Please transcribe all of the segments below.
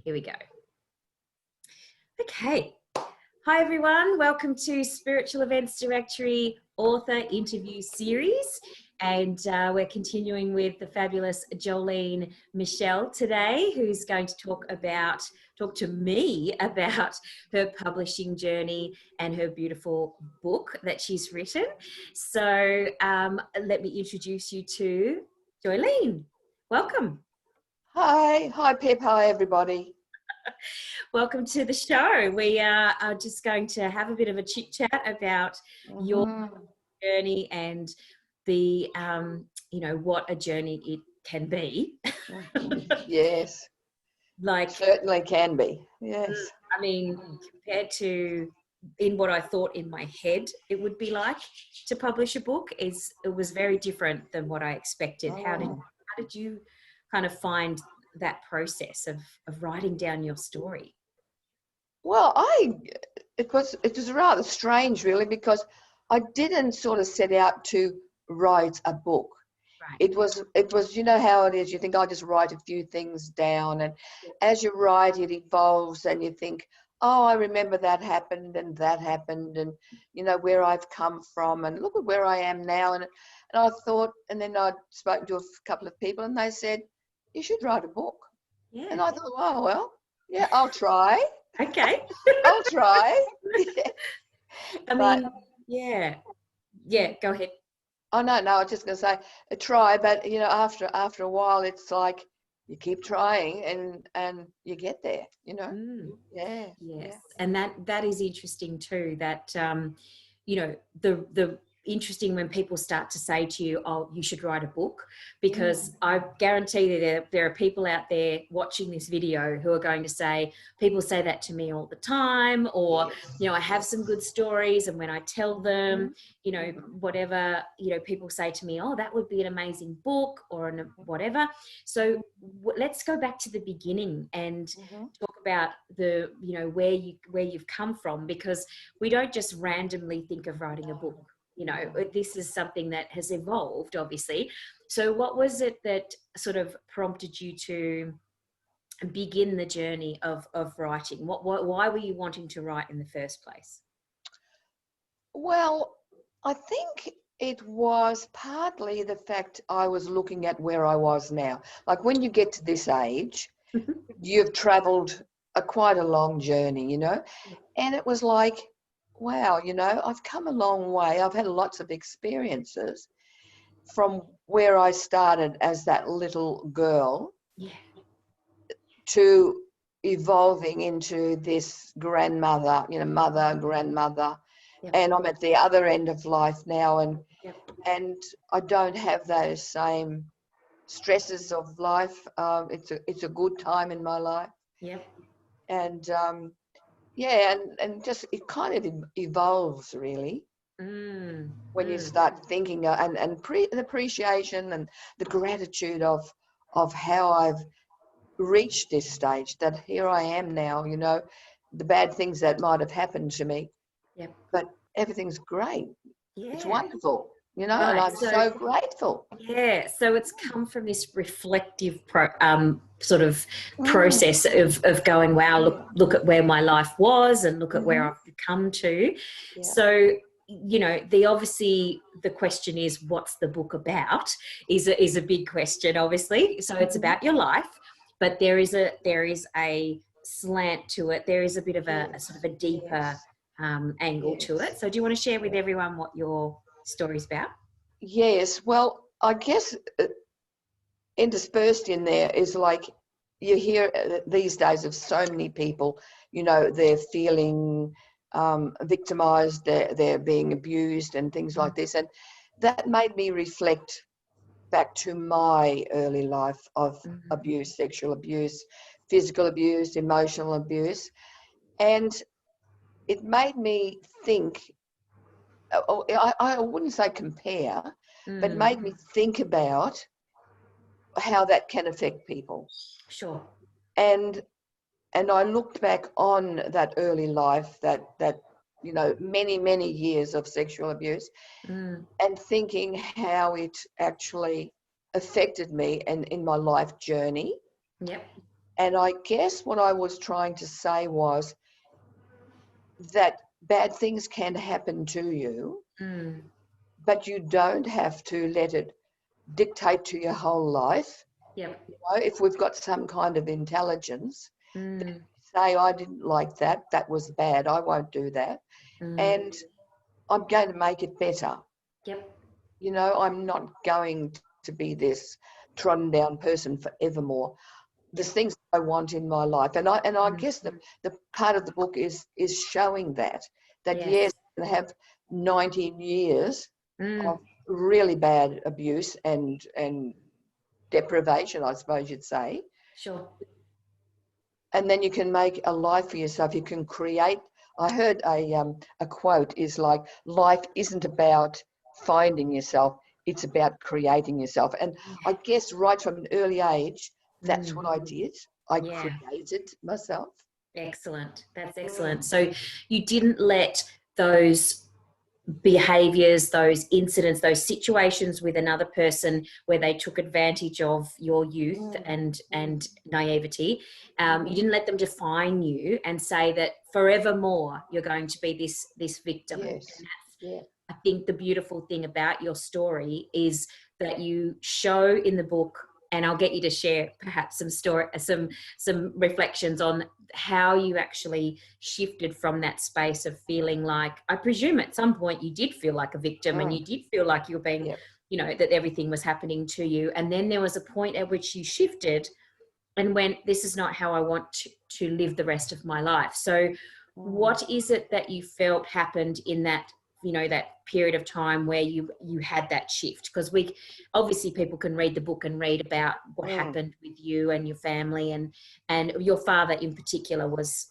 Here we go. Okay. Hi, everyone. Welcome to Spiritual Events Directory author interview series. And we're continuing with the fabulous Joileen Mischel today, who's going to talk to me about her publishing journey and her beautiful book that she's written. So let me introduce you to Joileen. Welcome. Hi Pip, hi everybody. Welcome to the show. We are just going to have a bit of a chit chat about your journey and the, what a journey it can be. Yes, Like certainly can be. Yes. I mean, compared to in what I thought in my head it would be like to publish a book, it was very different than what I expected. How did you kind of find that process of writing down your story? Well, it was rather strange really, because I didn't sort of set out to write a book. Right. It was, you know how it is, you think I'll just write a few things down, and as you write it evolves and you think, oh, I remember that happened and you know where I've come from and look at where I am now, and I thought, and then I'd spoken to a couple of people and they said, you should write a book. Yeah. And I thought, oh well, yeah, I'll try. Okay. I'll try. I mean, yeah, go ahead. Oh no, I was just going to say try, but you know, after a while, it's like you keep trying and you get there. You know. Yeah. Yes, yeah. and that is interesting too. That the interesting when people start to say to you, oh, you should write a book, because I guarantee that there are people out there watching this video who are going to say, people say that to me all the time, or I have some good stories, and when I tell them whatever, people say to me, oh, that would be an amazing book or whatever. So let's go back to the beginning and talk about the where you've come from, because we don't just randomly think of writing a book. This is something that has evolved, obviously. So what was it that sort of prompted you to begin the journey of writing? Why were you wanting to write in the first place? Well, I think it was partly the fact I was looking at where I was now. Like when you get to this age, you've traveled quite a long journey, and it was like, wow, I've come a long way. I've had lots of experiences from where I started as that little girl to evolving into this grandmother, grandmother. And I'm at the other end of life now, and I don't have those same stresses of life. It's a good time in my life. And and just it kind of evolves really when you start thinking and the appreciation and the gratitude of how I've reached this stage, that here I am now, the bad things that might have happened to me, but everything's great. It's wonderful, and I'm so grateful. Yeah, so it's come from this reflective sort of process of going, wow, look at where my life was and look at where I've come to. So, obviously the question is, what's the book about? Is a big question, obviously. So it's about your life, but there is a slant to it. There is a bit of a sort of a deeper angle to it. So do you want to share with everyone what your story's about? Yes, well, I guess interspersed in there is like you hear these days of so many people, they're feeling victimized, they're being abused and things like this. And that made me reflect back to my early life of abuse, sexual abuse, physical abuse, emotional abuse. And it made me think, I wouldn't say compare, but made me think about how that can affect people. Sure. And I looked back on that early life, that many years of sexual abuse, and thinking how it actually affected me and in my life journey. And I guess what I was trying to say was that bad things can happen to you, but you don't have to let it dictate to your whole life. Yep. You know, if we've got some kind of intelligence, then say, I didn't like that, that was bad, I won't do that. And I'm going to make it better. Yep. You know, I'm not going to be this trodden down person forevermore. There's things I want in my life. And I guess the part of the book is showing that yes, you can have 19 years of really bad abuse and deprivation, I suppose you'd say. Sure. And then you can make a life for yourself. You can create. I heard a quote is like, life isn't about finding yourself, it's about creating yourself. And I guess right from an early age, that's what I did. I created myself. Excellent. That's excellent. So you didn't let those behaviors, those incidents, those situations with another person where they took advantage of your youth and naivety, you didn't let them define you and say that forevermore you're going to be this victim. Yes. And that's, I think the beautiful thing about your story is that you show in the book, and I'll get you to share perhaps some reflections on how you actually shifted from that space of feeling like, I presume at some point you did feel like a victim and you did feel like you were being, you know, that everything was happening to you. And then there was a point at which you shifted and went, this is not how I want to live the rest of my life. So what is it that you felt happened in that, you know, that period of time where you had that shift? Because obviously people can read the book and read about what happened with you and your family, and your father in particular was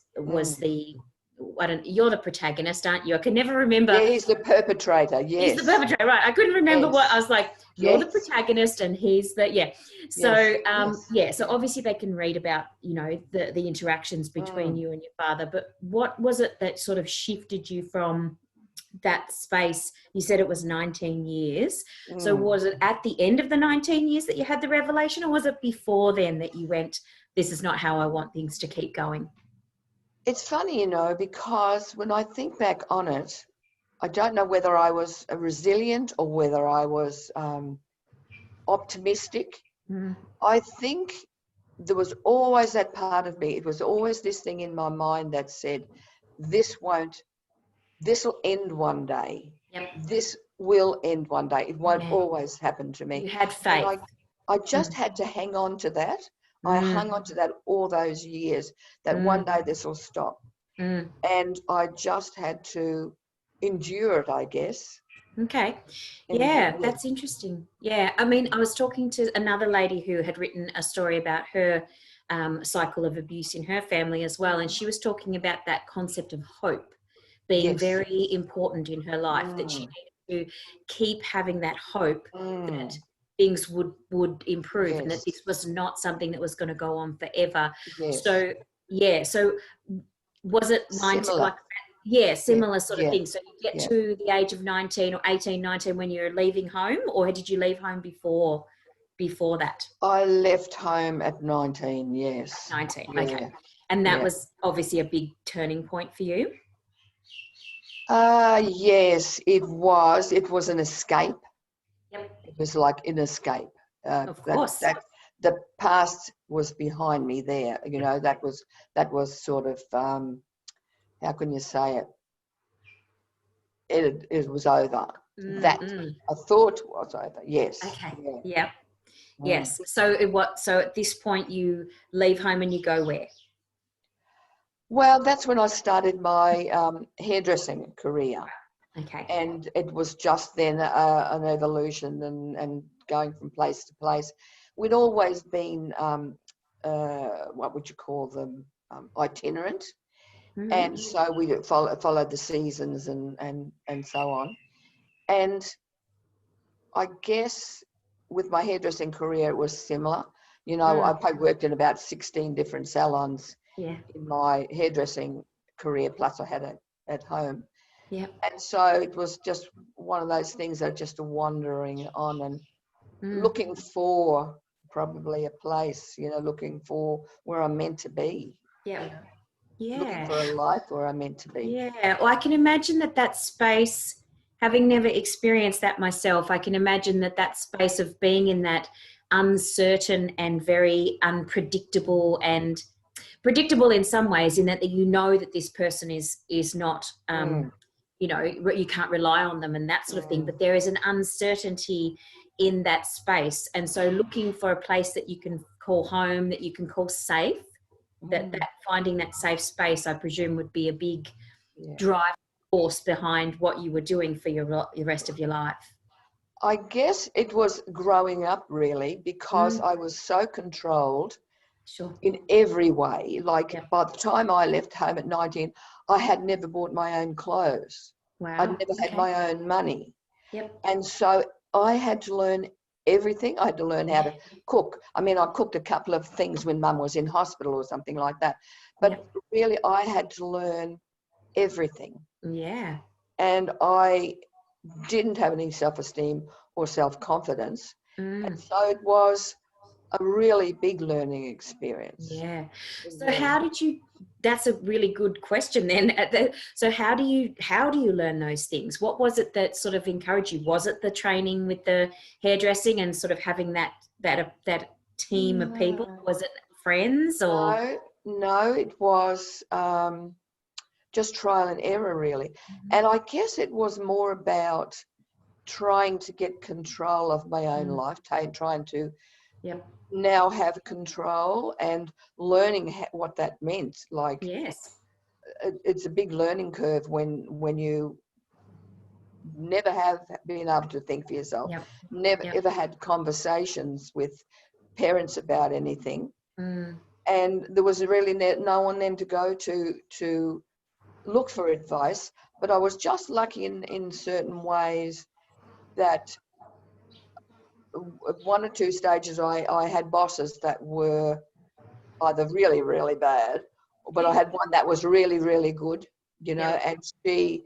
you're the protagonist, aren't you? I can never remember. Yeah, he's the perpetrator. Yes. He's the perpetrator, right. I couldn't remember what I was like. You're the protagonist and he's the, So, so obviously they can read about, you know, the interactions between you and your father, but what was it that sort of shifted you from that space? You said it was 19 years. So was it at the end of the 19 years that you had the revelation, or was it before then that you went, this is not how I want things to keep going? It's funny, you know, because when I think back on it, I don't know whether I was resilient or whether I was optimistic. I think there was always that part of me. It was always this thing in my mind that said, this will end one day. This will end one day. It won't always happen to me. You had faith. And I just had to hang on to that. I hung on to that all those years, that one day this will stop. And I just had to endure it, I guess. Okay. Yeah, that's interesting. Yeah. I mean, I was talking to another lady who had written a story about her cycle of abuse in her family as well. And she was talking about that concept of hope being very important in her life, that she needed to keep having that hope that things would improve and that this was not something that was going to go on forever. So was it similar sort of thing? So you get to the age of 19 or 18, 19 when you're leaving home, or did you leave home before that? I left home at 19, yes. 19, okay. And that was obviously a big turning point for you? Yes, it was. It was an escape. It was like an escape. Of course. The past was behind me there. You know, that was sort of, how can you say it? It was over. That I thought was over. Yes. Okay. Yeah. Yes. So so at this point you leave home and you go where? Well, that's when I started my hairdressing career. Okay. And it was just then an evolution and going from place to place. We'd always been, what would you call them, itinerant. And so we followed the seasons and so on. And I guess with my hairdressing career, it was similar. You know, I probably worked in about 16 different salons in my hairdressing career, plus I had it at home. Yeah. And so it was just one of those things that just wandering on and looking for probably a place, you know, looking for where I'm meant to be. Yeah. Looking Yeah. for a life where I'm meant to be. Yeah. Well, I can imagine that space, having never experienced that myself, I can imagine that space of being in that uncertain and very unpredictable, and predictable in some ways, in that you know that this person is not, you know, you can't rely on them and that sort of thing, but there is an uncertainty in that space. And so looking for a place that you can call home, that you can call safe, that finding that safe space, I presume, would be a big drive force behind what you were doing for your rest of your life. I guess it was growing up, really, because I was so controlled in every way. Like by the time I left home at 19, I had never bought my own clothes. Wow. I'd never had my own money. Yep. And so I had to learn everything. I had to learn how to cook. I mean, I cooked a couple of things when Mum was in hospital or something like that. But really, I had to learn everything. Yeah. And I didn't have any self-esteem or self-confidence. And so it was a really big learning experience. Yeah. So how did you, that's a really good question then. So how do you learn those things? What was it that sort of encouraged you? Was it the training with the hairdressing and sort of having that team of people? Was it friends or? No, it was just trial and error, really. And I guess it was more about trying to get control of my own life, trying to now have control and learning what that meant. Like, it's a big learning curve when you never have been able to think for yourself, never ever had conversations with parents about anything. And there was really no one then to go to look for advice. But I was just lucky in certain ways that at one or two stages I had bosses that were either really, really bad, but I had one that was really, really good, you know, and she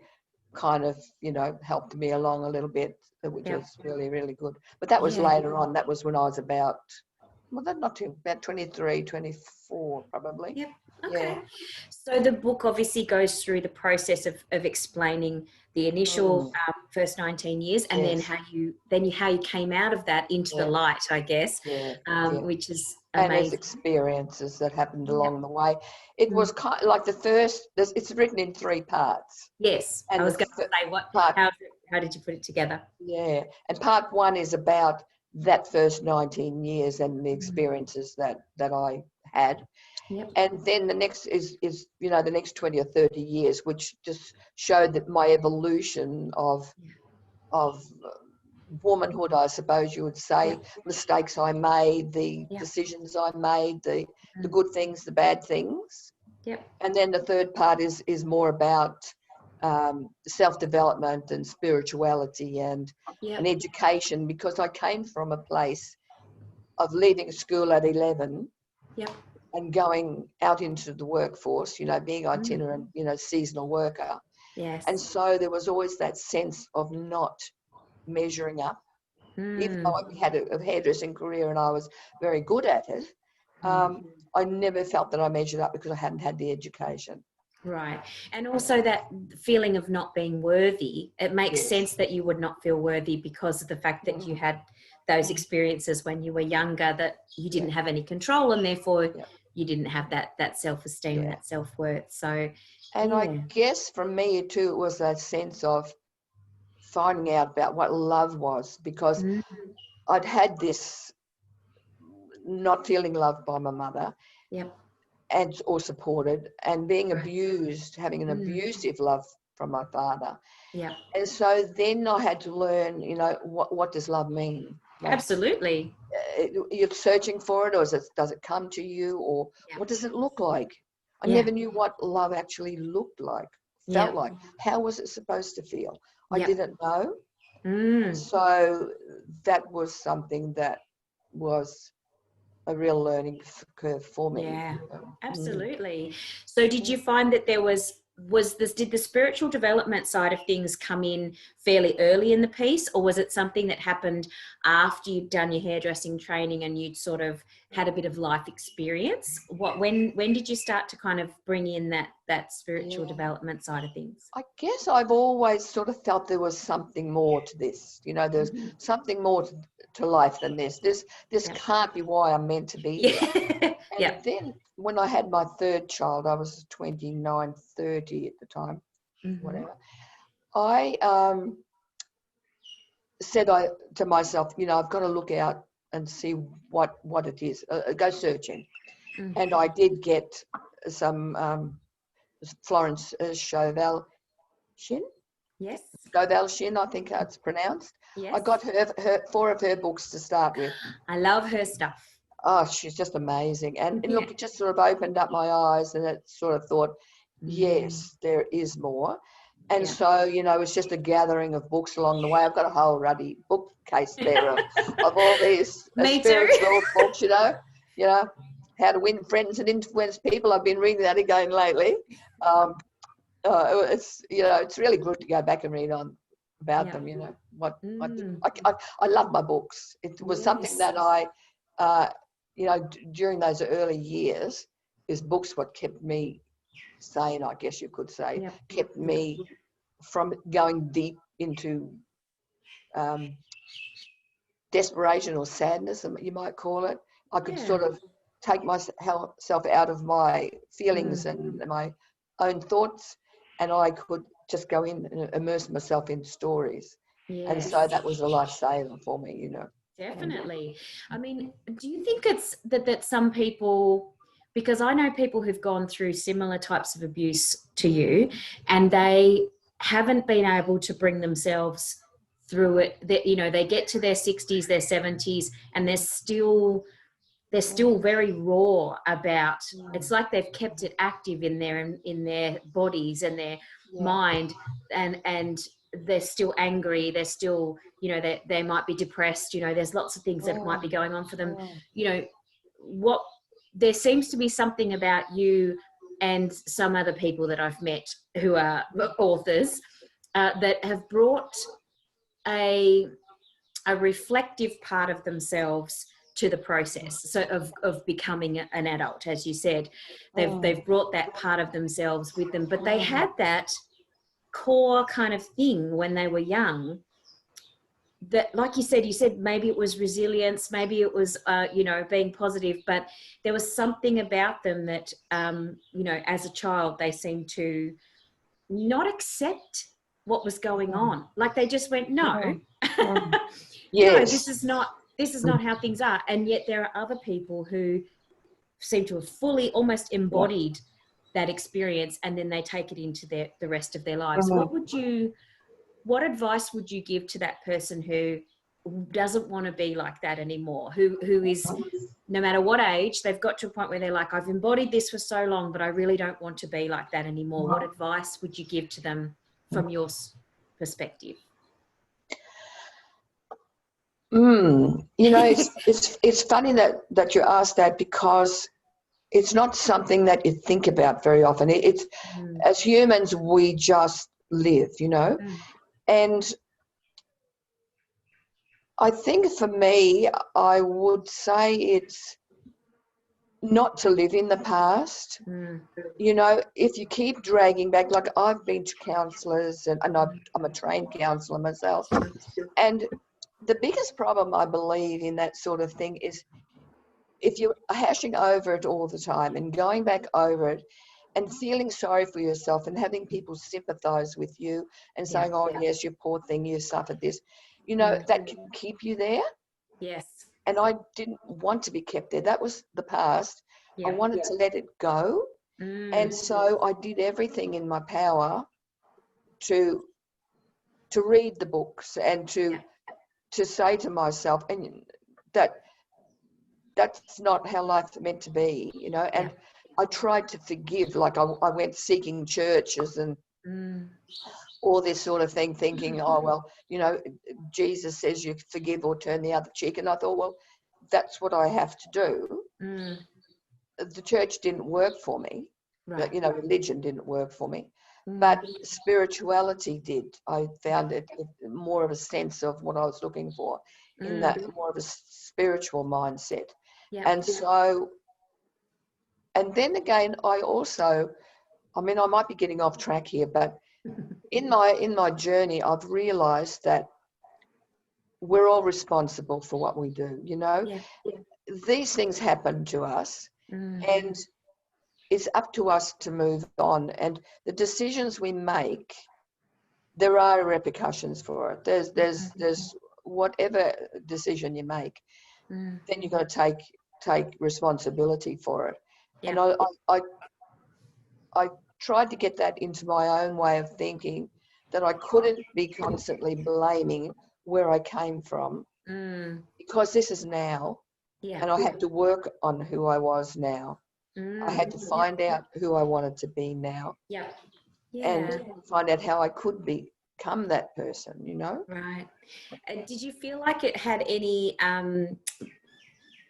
kind of, you know, helped me along a little bit, which was really, really good. But that was later on. That was when I was about, well, that's not too, about 23, 24 probably. Yep. Okay. So the book obviously goes through the process of explaining the initial first 19 years, and then how you came out of that into the light, I guess, which is amazing. And there's experiences that happened along the way. It was kind of like the first. It's written in 3 parts. Yes, and I was going to say, how did you put it together? Yeah, and part 1 is about that first 19 years and the experiences that I had. And then the next is you know, the next 20 or 30 years, which just showed that my evolution of womanhood, I suppose you would say, mistakes I made, the decisions I made, the good things, the bad things. And then the third part is more about self-development and spirituality and education, because I came from a place of leaving school at 11 and going out into the workforce, you know, being itinerant, you know, seasonal worker. And so there was always that sense of not measuring up. Even though I had a hairdressing career and I was very good at it, I never felt that I measured up because I hadn't had the education. Right. And also that feeling of not being worthy, it makes sense that you would not feel worthy because of the fact that you had those experiences when you were younger, that you didn't have any control, and therefore you didn't have that self-esteem, that self-worth. So, and I guess for me too, it was that sense of finding out about what love was, because I'd had this not feeling loved by my mother and or supported, and being abused, having an abusive love from my father. And so then I had to learn, you know, what does love mean? Like, absolutely. You're searching for it, or does it come to you, or what does it look like? I never knew what love actually looked like, felt like. How was it supposed to feel? I didn't know. So that was something that was a real learning curve for me. Yeah, absolutely. So did you find that there was did the spiritual development side of things come in fairly early in the piece, or was it something that happened after you'd done your hairdressing training and you'd sort of had a bit of life experience? When did you start to kind of bring in that spiritual development side of things? I guess I've always sort of felt there was something more to this. You know, there's something more to life than this. This can't be why I'm meant to be here. And then when I had my third child, I was 29, 30 at the time, whatever. I said to myself, you know, I've got to look out and see what it is. Go searching. And I did get some Florence Chauvel Shin. Yes. Chauvel Shin, I think how it's pronounced. Yes. I got her 4 of her books to start with. I love her stuff. Oh, she's just amazing. And look, it just sort of opened up my eyes, and it sort of thought, yes, there is more. And so, you know, it's just a gathering of books along the way. I've got a whole ruddy bookcase there of all these spiritual books, you know, How to Win Friends and Influence People. I've been reading that again lately. It's, you know, it's really good to go back and read on about them, you know. I love my books. It was something that I, you know, during those early years, is books what kept me sane, I guess you could say, kept me from going deep into desperation or sadness, you might call it. I could sort of take myself out of my feelings and my own thoughts, and I could just go in and immerse myself in stories. And so that was a lifesaver for me, you know. Definitely. I mean, do you think it's that some people, because I know people who've gone through similar types of abuse to you, and they haven't been able to bring themselves through it, that, you know, they get to their 60s, their 70s, and they're still very raw about, it's like they've kept it active in their bodies and their mind, and they're still angry, they're still, you know, they might be depressed, you know, there's lots of things that might be going on for them. You know, there seems to be something about you and some other people that I've met who are authors that have brought a reflective part of themselves to the process, so of becoming an adult. As you said, they've brought that part of themselves with them, but they had that core kind of thing when they were young, that, like you said maybe it was resilience, maybe it was you know, being positive, but there was something about them that you know, as a child they seemed to not accept what was going on. Like they just went, no, no, this is not how things are. And yet there are other people who seem to have fully almost embodied that experience, and then they take it into the rest of their lives. What advice would you give to that person who doesn't want to be like that anymore, who is, no matter what age, they've got to a point where they're like, I've embodied this for so long, but I really don't want to be like that anymore? What advice would you give to them from your perspective? You know, it's funny that you asked that, because it's not something that you think about very often. It's as humans, we just live, you know. And I think for me, I would say it's not to live in the past. You know, if you keep dragging back, like I've been to counsellors, and I'm a trained counsellor myself, and the biggest problem I believe in that sort of thing is if you're hashing over it all the time and going back over it and feeling sorry for yourself and having people sympathize with you and saying, oh, yes, you poor thing, you suffered this, you know, that can keep you there. Yes. And I didn't want to be kept there. That was the past. I wanted to let it go. And so I did everything in my power to read the books and to say to myself, and that's not how life's meant to be, you know. And I tried to forgive, like I went seeking churches and all this sort of thing, thinking, oh, well, you know, Jesus says you forgive or turn the other cheek. And I thought, well, that's what I have to do. The church didn't work for me. You know, religion didn't work for me. but spirituality did. I found it more of a sense of what I was looking for in that more of a spiritual mindset. And so, and then again, I mean, I might be getting off track here, but in my journey, I've realized that we're all responsible for what we do, you know. These things happen to us, and it's up to us to move on. And the decisions we make, there are repercussions for it. There's whatever decision you make, then you've got to take responsibility for it. And I tried to get that into my own way of thinking, that I couldn't be constantly blaming where I came from, because this is now, and I had to work on who I was now. I had to find out who I wanted to be now, and find out how I could become that person, you know. Right. Did you feel like it had any,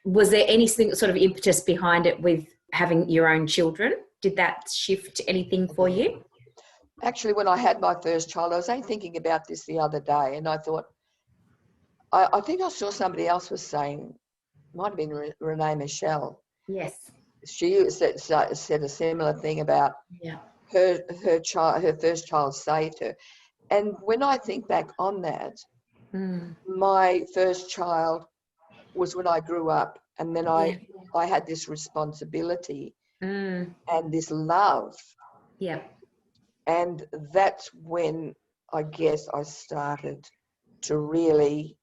was there anything sort of impetus behind it with having your own children? Did that shift anything for you? Actually, when I had my first child, I was only thinking about this the other day, and I thought, I think I saw somebody else was saying, might have been Joileen Mischel. Yes. She said a similar thing about her first child saved her. And when I think back on that, my first child was when I grew up, and then I had this responsibility and this love. And that's when I guess I started to really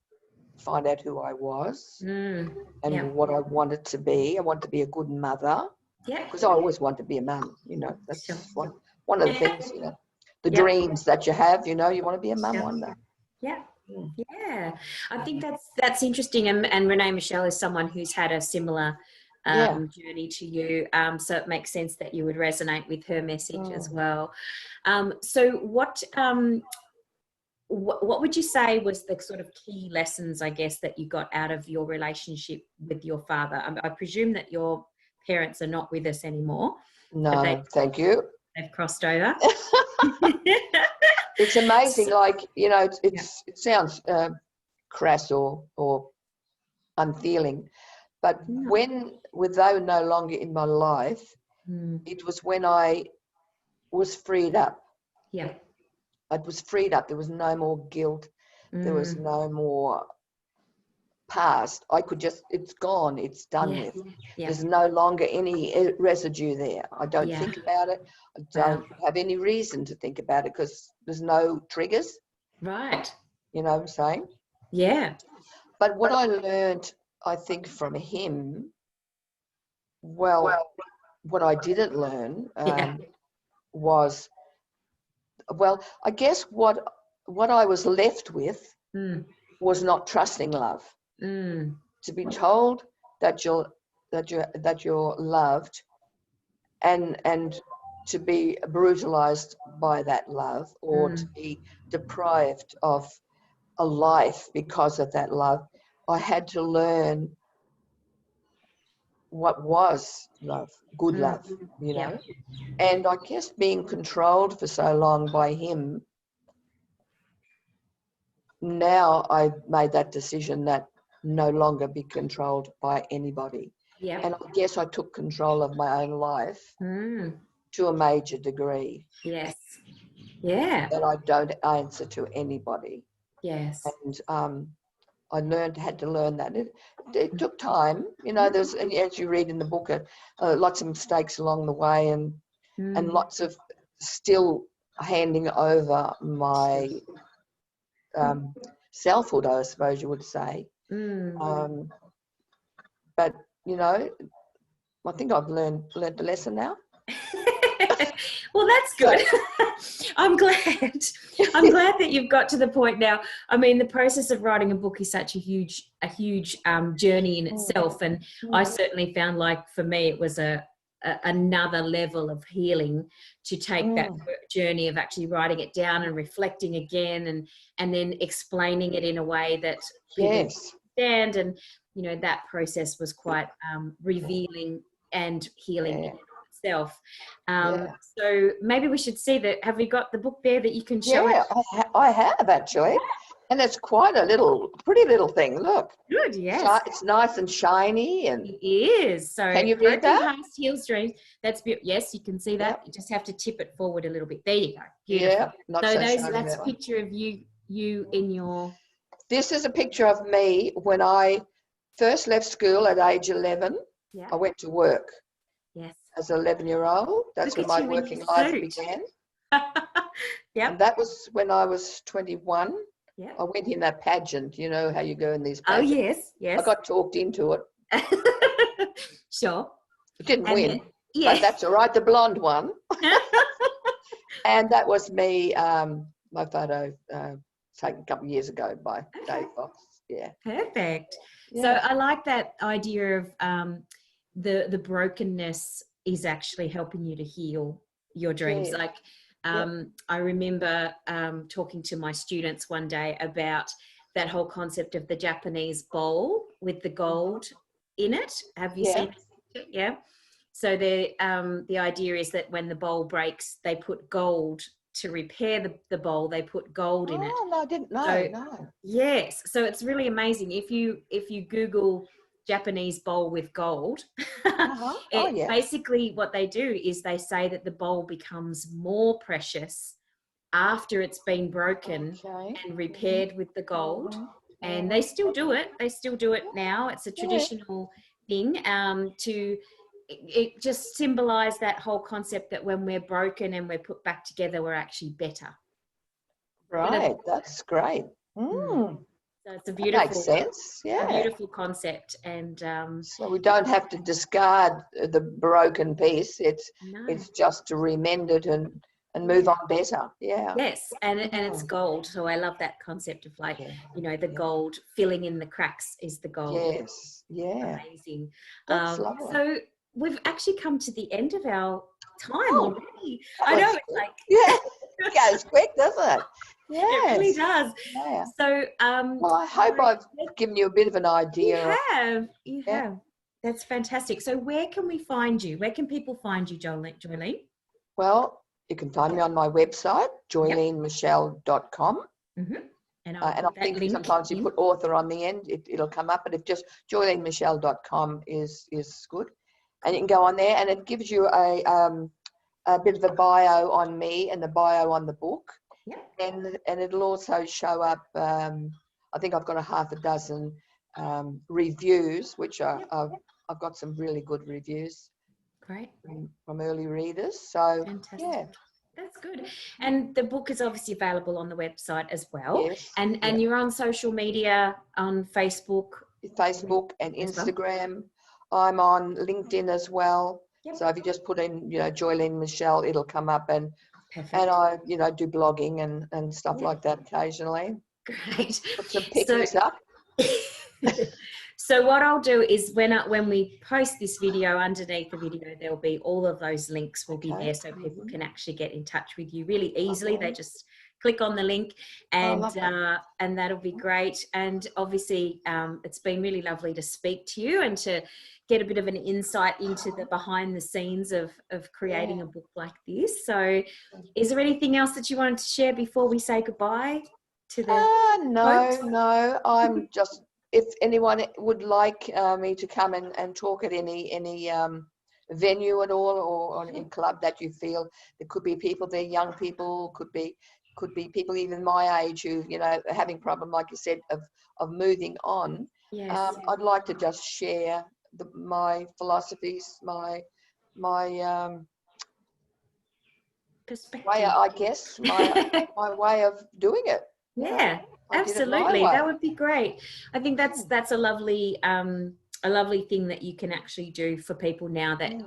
find out who I was and what I wanted to be. I wanted to be a good mother, because I always wanted to be a mum, you know. That's one of the things, you know, the dreams that you have, you know, you want to be a mum one day. Yeah, I think that's interesting, and Joileen Mischel is someone who's had a similar journey to you, so it makes sense that you would resonate with her message as well. So what would you say was the sort of key lessons, I guess, that you got out of your relationship with your father? I presume that your parents are not with us anymore. No, thank you. They've crossed over. It's amazing, like, you know, it sounds crass or unfeeling, but with they no longer in my life, it was when I was freed up. I was freed up. There was no more guilt. There was no more past. I could just, it's gone. It's done with. There's no longer any residue there. I don't think about it. I don't have any reason to think about it, because there's no triggers. Right. You know what I'm saying? Yeah. But what I learned, I think, from him, well, what I didn't learn was, well, I guess what I was left with was not trusting love. To be told that you're loved, and to be brutalized by that love, or to be deprived of a life because of that love, I had to learn what was love, good love, you know. And I guess being controlled for so long by him, now I made that decision that no longer be controlled by anybody. And I guess I took control of my own life to a major degree. Yes. Yeah. And I don't answer to anybody. Yes. And I had to learn that. It took time, you know. There's, as you read in the book, lots of mistakes along the way, and lots of still handing over my selfhood, I suppose you would say. But you know, I think I've learned the lesson now. Well, that's good. I'm glad that you've got to the point now. I mean, the process of writing a book is such a huge journey in itself, and I certainly found, like, for me, it was another level of healing to take that journey of actually writing it down and reflecting again, and then explaining it in a way that people understand. And you know, that process was quite revealing and healing in yourself. Yeah. So maybe we should see that. Have we got the book there that you can show Yeah, it? I have actually. And it's quite a pretty little thing. Look. Good, yes. It's nice and shiny. And It is. So can you read broken that? hearts, healed dreams. That's yes, you can see that. Yep. You just have to tip it forward a little bit. There you go. Beautiful. Yeah, not So so those shiny, that's a that one. picture of you in your. This is a picture of me when I first left school at age 11. Yeah. I went to work Yes. as an 11-year-old. That's Look when at my you in working your life suit. began. Yep. And that was when I was 21. Yeah. I went in that pageant. You know how you go in these Oh pageants. yes, yes. I got talked into it. Sure. It didn't And win, yeah. but that's all right. The blonde one. And that was me. My photo taken a couple of years ago by Dave Fox. Yeah. Perfect. Yeah. So I like that idea of the brokenness is actually helping you to heal your dreams. Yeah. Like I remember talking to my students one day about that whole concept of the Japanese bowl with the gold in it. Have you seen it? Yeah. So the idea is that when the bowl breaks, they put gold to repair the bowl. They put gold in it. Oh no, I didn't know. So, no. Yes. So it's really amazing. If you Google Japanese bowl with gold, basically what they do is they say that the bowl becomes more precious after it's been broken and repaired with the gold. And they still do it. They still do it now. It's a traditional thing it just symbolized that whole concept that when we're broken and we're put back together, we're actually better. Right, that's great. So it's a beautiful, that makes sense. Yeah, a beautiful concept, and so we don't have to discard the broken piece. It's just to remend it and move on better. Yeah. Yes, and it's gold. So I love that concept of the gold filling in the cracks is the gold. Yes. Yeah. Amazing. That's lovely. So we've actually come to the end of our time already. I know it's like it goes quick, doesn't it? Yes. It really does. Yeah. So well, I hope I've given you a bit of an idea. You have. That's fantastic. So where can we find you? Where can people find you, Joileen? Well, you can find me on my website, joileenmischel.com. And I think sometimes you put author on the end, it'll come up, but if just joileenmischel.com is good. And you can go on there and it gives you a bit of a bio on me and the bio on the book. And it'll also show up, I think I've got a half a dozen reviews, which I've got some really good reviews. Great. From early readers. So, fantastic. That's good. And the book is obviously available on the website as well. Yes. And you're on social media, on Facebook and Instagram. I'm on LinkedIn as well. So if you just put in, Joileen Mischel, it'll come up. And I, do blogging and stuff like that occasionally. Great. Put some pictures up. So what I'll do is when we post this video, underneath the video, there'll be all of those links will be there so people can actually get in touch with you really easily. They just click on the link and that'll be great. And obviously it's been really lovely to speak to you and to get a bit of an insight into the behind the scenes of creating a book like this. So is there anything else that you wanted to share before we say goodbye to the No, I'm just, if anyone would like me to come and talk at any venue at all or in club that you feel, there could be people there, young people, could be people even my age who, are having problem, like you said, of moving on. Yes. I'd like to just share my philosophies, my perspective. way, I guess, my way of doing it. Yeah, absolutely. That would be great. I think that's a lovely thing that you can actually do for people now that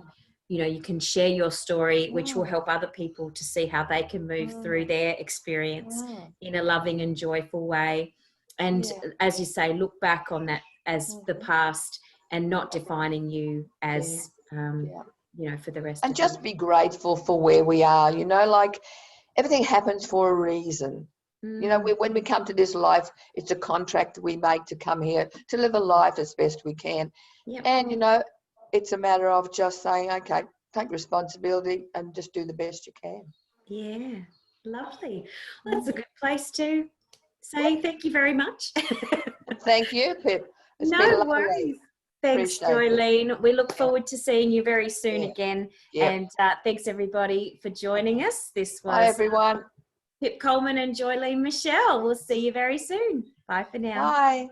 you can share your story, which will help other people to see how they can move through their experience in a loving and joyful way. And as you say, look back on that as the past and not defining you as for the rest of and just be grateful for where we are. Like everything happens for a reason. When we come to this life, it's a contract we make to come here to live a life as best we can. And, it's a matter of just saying, okay, take responsibility and just do the best you can. Yeah, lovely. Well, that's a good place to say thank you very much. Thank you, Pip. It's been No lovely. worries. Thanks, Appreciate it. Joileen. We look forward to seeing you very soon again. Yep. And thanks, everybody, for joining us. This was Bye, everyone. Pip Coleman and Joileen Mischel. We'll see you very soon. Bye for now. Bye.